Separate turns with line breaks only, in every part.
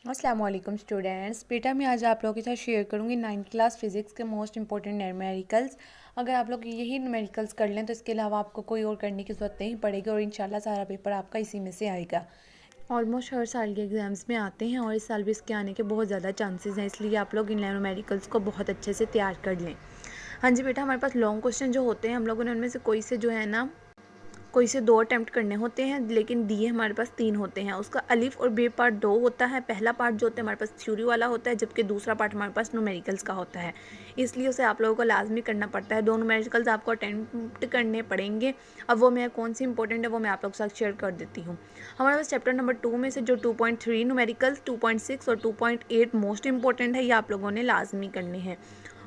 अस्सलाम वालेकुम स्टूडेंट्स। बेटा मैं आज आप लोगों के साथ शेयर करूंगी 9th क्लास फिज़िक्स के मोस्ट इंपॉर्टेंट न्यूमेरिकल्स। अगर आप लोग यही न्यूमेरिकल्स कर लें तो इसके अलावा आपको कोई और करने की ज़रूरत नहीं पड़ेगी और इंशाल्लाह सारा पेपर आपका इसी में से आएगा। ऑलमोस्ट हर साल के एग्ज़ाम्स में आते हैं और इस साल भी इसके आने के बहुत ज़्यादा चांसेस हैं, इसलिए आप लोग इन न्यूमेरिकल्स को बहुत अच्छे से तैयार कर लें। हाँ जी बेटा, हमारे पास लॉन्ग क्वेश्चन जो होते हैं हम लोगों ने उनमें से कोई से 2 अटैम्प्ट करने होते हैं, लेकिन दिए हमारे पास 3 होते हैं। उसका अलिफ और बे पार्ट 2 होता है। पहला पार्ट जो होता है हमारे पास थ्योरी वाला होता है, जबकि दूसरा पार्ट हमारे पास न्यूमेरिकल्स का होता है। इसलिए उसे आप लोगों को लाजमी करना पड़ता है। 2 न्यूमेरिकल्स आपको अटैम्प्ट करने पड़ेंगे। अब वो मैं कौन सी इंपॉर्टेंट है वो मैं आप लोग के साथ शेयर कर देती हूँ। हमारे पास चैप्टर नंबर 2 में से जो 2.3 न्यूमेरिकल्स, 2.6 और 2.8 मोस्ट इंपॉर्टेंट है, ये आप लोगों ने लाजमी करने हैं।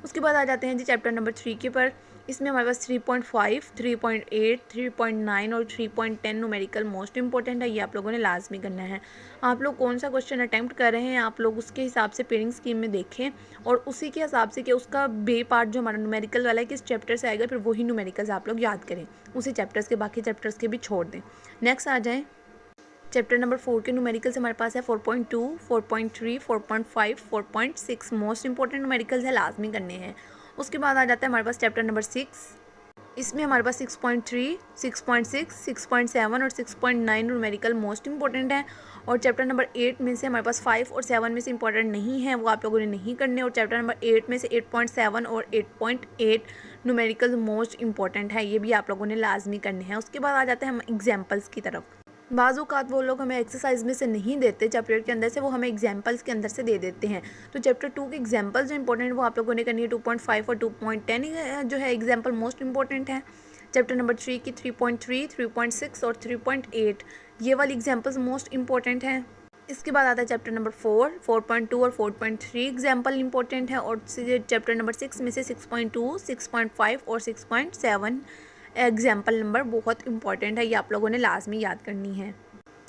उसके बाद आ जाते हैं जी चैप्टर नंबर 3 के पर। इसमें हमारे पास 3.5, 3.8, 3.9 और 3.10 न्यूमेरिकल मोस्ट इंपॉर्टेंट है, ये आप लोगों ने लाजमी करना है। आप लोग कौन सा क्वेश्चन अटैम्प्ट कर रहे हैं आप लोग उसके हिसाब से पेयरिंग स्कीम में देखें और उसी के हिसाब से कि उसका बे पार्ट जो हमारा न्यूमेरिकल वाला है किस चैप्टर से आएगा, फिर वही न्यूमेरिकल्स आप लोग याद करें। उसी चैप्टर्स के बाकी चैप्टर्स के भी छोड़ दें। नेक्स्ट आ जाएँ चैप्टर नंबर 4 के न्यूमेरिकल्स हमारे पास है 4.2, 4.3, 4.5, 4.6 मोस्ट इंपॉर्टेंट न्यूमेरिकल्स है, लाजमी करने हैं। उसके बाद आ जाता है हमारे पास चैप्टर नंबर 6। इसमें हमारे पास 6.3, 6.6, 6.7 और 6.9 न्यूमेरिकल मोस्ट इंपॉर्टेंट है। और चैप्टर नंबर 8 में से हमारे पास 5 और 7 में से इंपॉर्टेंट नहीं है, वो आप लोगों ने नहीं करने। और चैप्टर नंबर 8 में से 8.7 और 8.8 न्यूमेरिकल मोस्ट इंपॉर्टेंट है, ये भी आप लोगों ने लाजमी करने हैं। उसके बाद आ जाते हैं हम एग्जाम्पल्स की तरफ। बाज़ औक़ात वो लोग हमें एक्सरसाइज में से नहीं देते चैप्टर के अंदर से, वो हमें एग्जाम्पल्स के अंदर से दे देते हैं। तो चैप्टर 2 के एग्जाम्पल्स जो इंपॉर्टेंट है वो आप लोगों ने करनी है। 2.5 और 2.10 जो है एग्जाम्पल मोस्ट इंपॉर्टेंट है। चैप्टर नंबर 3 की 3.3, 3.6 और 3.8 ये वाली एग्जाम्पल्स मोस्ट इंपॉर्टेंट हैं। इसके बाद आता है चैप्टर नंबर 4, 4.2 और 4.3 एग्जाम्पल इंपॉर्टेंट है। और चैप्टर नंबर 6 में से 6.2, 6.5 और 6.7 एग्जाम्पल नंबर बहुत इंपॉर्टेंट है, ये आप लोगों ने लाजमी याद करनी है।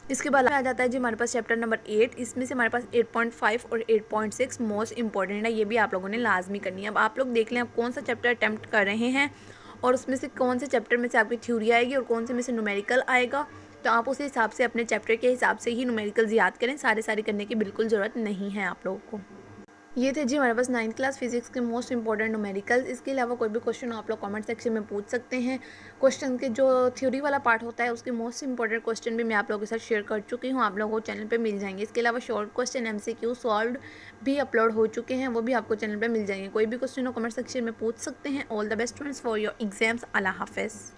इसके बाद आ जाता है जी हमारे पास चैप्टर नंबर 8। इसमें से हमारे पास 8.5 और 8.6 मोस्ट इंपॉर्टेंट है, ये भी आप लोगों ने लाजमी करनी है। अब आप लोग देख लें आप कौन सा चैप्टर अटैम्प्ट कर रहे हैं और उसमें से कौन से चैप्टर में से आपकी थ्योरी आएगी और कौन से में से न्यूमेरिकल आएगा। तो आप उस हिसाब से अपने चैप्टर के हिसाब से ही न्यूमेरिकल्स याद करें, सारे करने की बिल्कुल ज़रूरत नहीं है आप लोगों को। ये थे जी हमारे पास 9th क्लास फिजिक्स के मोस्ट इंपॉर्टेंट न्यूमेरिकल्स। इसके अलावा कोई भी क्वेश्चन आप लोग कमेंट सेक्शन में पूछ सकते हैं। क्वेश्चन के जो थ्योरी वाला पार्ट होता है उसके मोस्ट इंपॉर्टेंट क्वेश्चन भी मैं आप लोगों के साथ शेयर कर चुकी हूँ, आप लोगों को चैनल पे मिल जाएंगे। इसके अलावा शॉर्ट क्वेश्चन MCQ सॉल्व भी अपलोड हो चुके हैं, वो भी आपको चैनल पर मिल जाएंगे। कोई भी क्वेश्चन हो कमेंट सेक्शन में पूछ सकते हैं। All the best friends for your exams. Allah हाफिज़।